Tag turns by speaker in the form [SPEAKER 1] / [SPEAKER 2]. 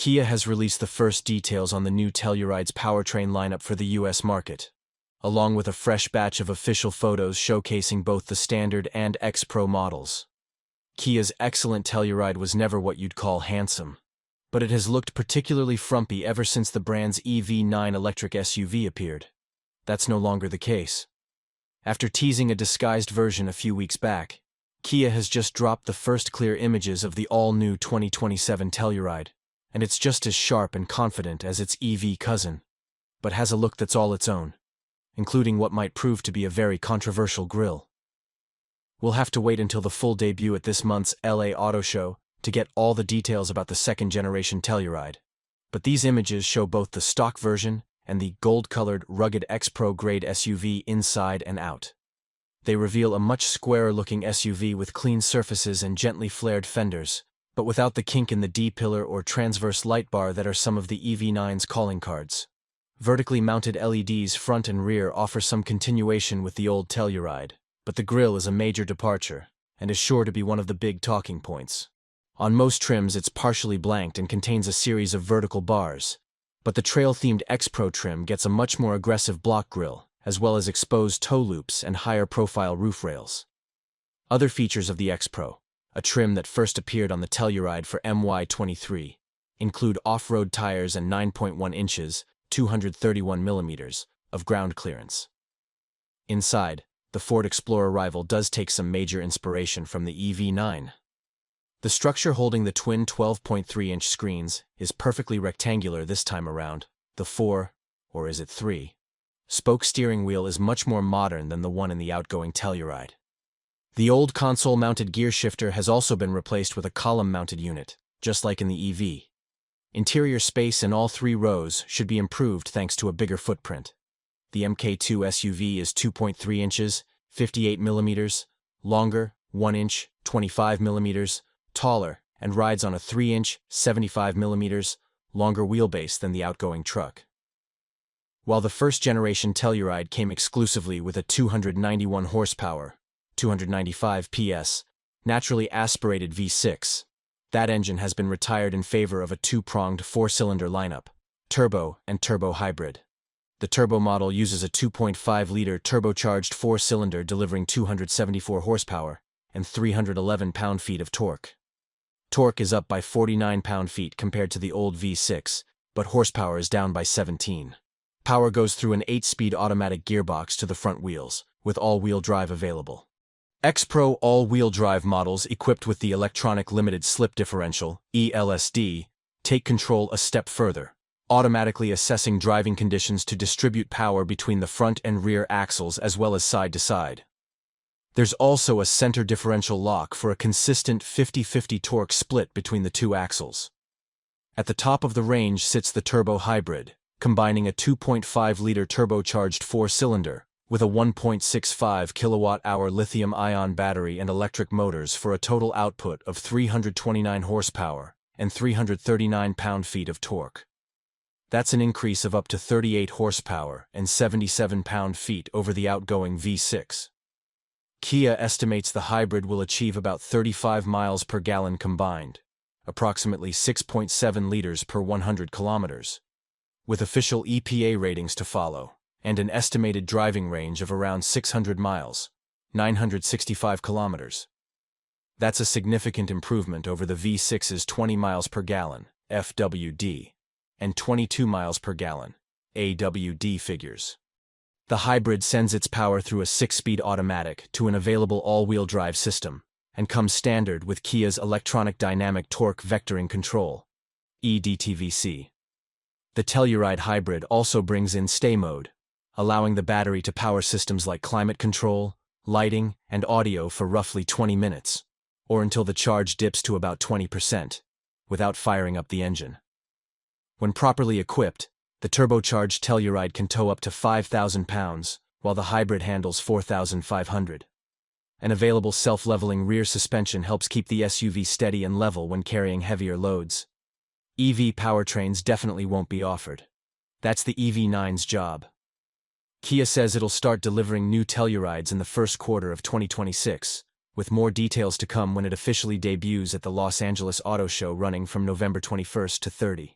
[SPEAKER 1] Kia has released the first details on the new Telluride's powertrain lineup for the US market, along with a fresh batch of official photos showcasing both the standard and X-Pro models. Kia's excellent Telluride was never what you'd call handsome, but it has looked particularly frumpy ever since the brand's EV9 electric SUV appeared. That's no longer the case. After teasing a disguised version a few weeks back, Kia has just dropped the first clear images of the all-new 2027 Telluride, and it's just as sharp and confident as its EV cousin, but has a look that's all its own, including what might prove to be a very controversial grille. We'll have to wait until the full debut at this month's LA Auto Show to get all the details about the second-generation Telluride, but these images show both the stock version and the gold-colored, rugged X-Pro grade SUV inside and out. They reveal a much squarer-looking SUV with clean surfaces and gently flared fenders, but without the kink in the D-pillar or transverse light bar that are some of the EV9's calling cards. Vertically mounted LEDs front and rear offer some continuation with the old Telluride, but the grille is a major departure, and is sure to be one of the big talking points. On most trims it's partially blanked and contains a series of vertical bars, but the trail-themed X-Pro trim gets a much more aggressive block grille, as well as exposed toe loops and higher-profile roof rails. Other features of the X-Pro, a trim that first appeared on the Telluride for MY23, include off-road tires and 9.1 inches, 231 millimeters, of ground clearance. Inside, the Ford Explorer rival does take some major inspiration from the EV9. The structure holding the twin 12.3-inch screens is perfectly rectangular this time around. The 3-spoke steering wheel is much more modern than the one in the outgoing Telluride. The old console-mounted gear shifter has also been replaced with a column-mounted unit, just like in the EV. Interior space in all three rows should be improved thanks to a bigger footprint. The MK2 SUV is 2.3 inches, 58 millimeters, longer, 1 inch, 25 millimeters, taller, and rides on a 3-inch, 75 millimeters, longer wheelbase than the outgoing truck. While the first-generation Telluride came exclusively with a 291 horsepower, 295 PS, naturally aspirated V6, that engine has been retired in favor of a two-pronged four-cylinder lineup, turbo and turbo hybrid. The turbo model uses a 2.5-liter turbocharged four-cylinder delivering 274 horsepower and 311 pound-feet of torque. Torque is up by 49 pound-feet compared to the old V6, but horsepower is down by 17. Power goes through an 8-speed automatic gearbox to the front wheels, with all-wheel drive available. X-Pro all-wheel drive models equipped with the electronic limited slip differential, ELSD, take control a step further, automatically assessing driving conditions to distribute power between the front and rear axles as well as side to side. There's also a center differential lock for a consistent 50-50 torque split between the two axles. At the top of the range sits the turbo hybrid, combining a 2.5-liter turbocharged four-cylinder with a 1.65 kilowatt-hour lithium-ion battery and electric motors for a total output of 329 horsepower and 339 pound-feet of torque. That's an increase of up to 38 horsepower and 77 pound-feet over the outgoing V6. Kia estimates the hybrid will achieve about 35 miles per gallon combined, approximately 6.7 liters per 100 kilometers, with official EPA ratings to follow, and an estimated driving range of around 600 miles, 965 kilometers. That's a significant improvement over the V6's 20 miles per gallon, FWD, and 22 miles per gallon, AWD figures. The hybrid sends its power through a 6-speed automatic to an available all-wheel drive system, and comes standard with Kia's electronic dynamic torque vectoring control, EDTVC. The Telluride hybrid also brings in stay mode, allowing the battery to power systems like climate control, lighting, and audio for roughly 20 minutes, or until the charge dips to about 20%, without firing up the engine. When properly equipped, the turbocharged Telluride can tow up to 5,000 pounds, while the hybrid handles 4,500. An available self-leveling rear suspension helps keep the SUV steady and level when carrying heavier loads. EV powertrains definitely won't be offered. That's the EV9's job. Kia says it'll start delivering new Tellurides in the first quarter of 2026, with more details to come when it officially debuts at the Los Angeles Auto Show running from November 21st to 30.